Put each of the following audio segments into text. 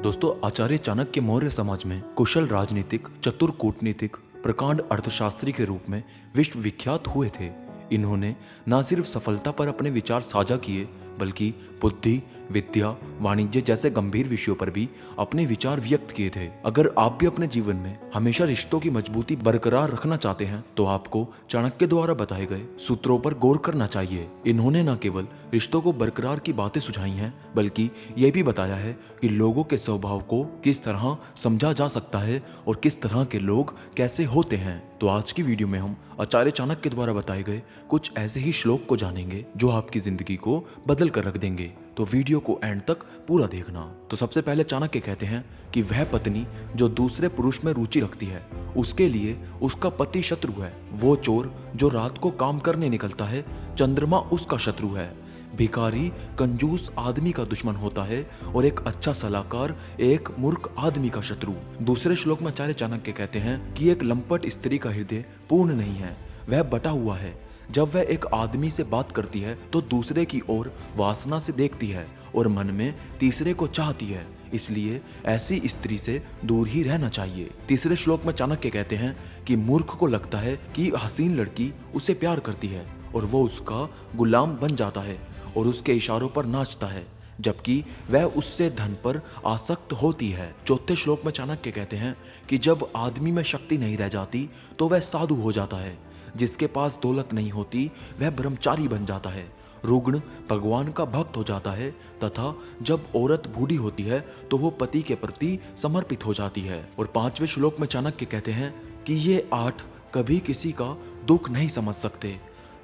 दोस्तों, आचार्य चाणक्य मौर्य समाज में कुशल राजनीतिक, चतुर कूटनीतिक, प्रकांड अर्थशास्त्री के रूप में विश्व विख्यात हुए थे। इन्होंने न सिर्फ सफलता पर अपने विचार साझा किए, बल्कि बुद्धि, विद्या, वाणिज्य जैसे गंभीर विषयों पर भी अपने विचार व्यक्त किए थे। अगर आप भी अपने जीवन में हमेशा रिश्तों की मजबूती बरकरार रखना चाहते हैं, तो आपको चाणक्य द्वारा बताए गए सूत्रों पर गौर करना चाहिए। इन्होंने न केवल रिश्तों को बरकरार की बातें सुझाई हैं, बल्कि यह भी बताया है कि लोगों के स्वभाव को किस तरह समझा जा सकता है और किस तरह के लोग कैसे होते हैं। तो आज की वीडियो में हम आचार्य चाणक्य द्वारा बताए गए कुछ ऐसे ही श्लोक को जानेंगे जो आपकी जिंदगी को बदल कर रख देंगे। तो वीडियो को एंड तक पूरा देखना। तो सबसे पहले चाणक्य कहते हैं कि वह पत्नी जो दूसरे पुरुष में रुचि रखती है, उसके लिए उसका पति शत्रु है। वो चोर जो रात को काम करने निकलता है, चंद्रमा उसका शत्रु है। भिखारी कंजूस आदमी का दुश्मन होता है और एक अच्छा सलाहकार एक मूर्ख आदमी का शत्रु। दूसरे श्लोक में आचार्य चाणक्य कहते हैं कि एक लंपट स्त्री का हृदय पूर्ण नहीं है, वह बटा हुआ है। जब वह एक आदमी से बात करती है तो दूसरे की ओर वासना से देखती है और मन में तीसरे को चाहती है, इसलिए ऐसी स्त्री से दूर ही रहना चाहिए। तीसरे श्लोक में चाणक्य कहते हैं कि मूर्ख को लगता है कि हसीन लड़की उसे प्यार करती है और वो उसका गुलाम बन जाता है और उसके इशारों पर नाचता है, जबकि वह उससे धन पर आसक्त होती है। चौथे श्लोक में चाणक्य कहते हैं कि जब आदमी में शक्ति नहीं रह जाती तो वह साधु हो जाता है। जिसके पास दौलत नहीं होती वह ब्रह्मचारी बन जाता है। रुग्ण भगवान का भक्त हो जाता है तथा जब औरत बूढ़ी होती है तो वो पति के प्रति समर्पित हो जाती है। और पांचवें श्लोक में चाणक्य कहते हैं कि ये 8 कभी किसी का दुख नहीं समझ सकते।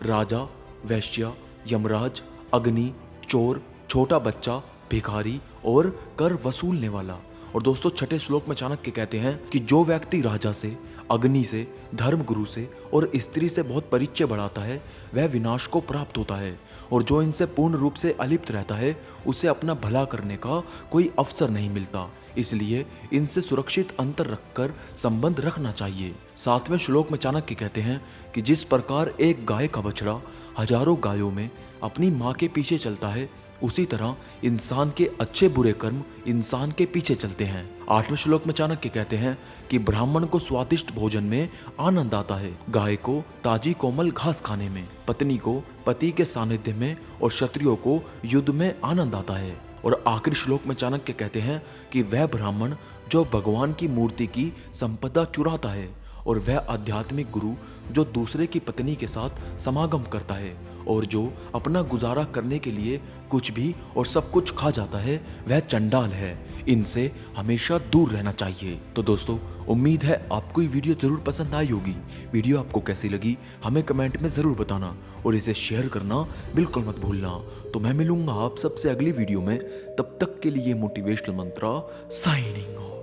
राजा, वैश्य, यमराज, अग्नि, चोर, छोटा बच्चा, भिखारी और कर वसूलने वाला। और दोस्तों, छठे श्लोक में चाणक्य कहते हैं कि जो व्यक्ति राजा से, अग्नि से, धर्मगुरु से और स्त्री से बहुत परिचय बढ़ाता है, वह विनाश को प्राप्त होता है। और जो इनसे पूर्ण रूप से अलिप्त रहता है, उसे अपना भला करने का कोई अवसर नहीं मिलता। इसलिए इनसे सुरक्षित अंतर रखकर संबंध रखना चाहिए। सातवें श्लोक में चाणक्य कहते हैं कि जिस प्रकार एक गाय का बछड़ा हजारों गायों में अपनी माँ के पीछे चलता है, उसी तरह इंसान के अच्छे बुरे कर्म इंसान के पीछे चलते हैं। आठवें श्लोक में चाणक्य कहते हैं कि ब्राह्मण को स्वादिष्ट भोजन में आनंद आता है, गाय को ताजी कोमल घास खाने में, पत्नी को पति के सानिध्य में और क्षत्रियों को युद्ध में आनंद आता है। और आखिरी श्लोक में चाणक्य कहते हैं कि वह ब्राह्मण जो भगवान की मूर्ति की संपदा चुराता है और वह आध्यात्मिक गुरु जो दूसरे की पत्नी के साथ समागम करता है और जो अपना गुजारा करने के लिए कुछ भी और सब कुछ खा जाता है, वह चंडाल है। इनसे हमेशा दूर रहना चाहिए। तो दोस्तों, उम्मीद है आपको ये वीडियो जरूर पसंद आई होगी। वीडियो आपको कैसी लगी हमें कमेंट में जरूर बताना और इसे शेयर करना बिल्कुल मत भूलना। तो मैं मिलूंगा आप सबसे अगली वीडियो में, तब तक के लिए मोटिवेशनल मंत्रा साइनिंग ऑफ।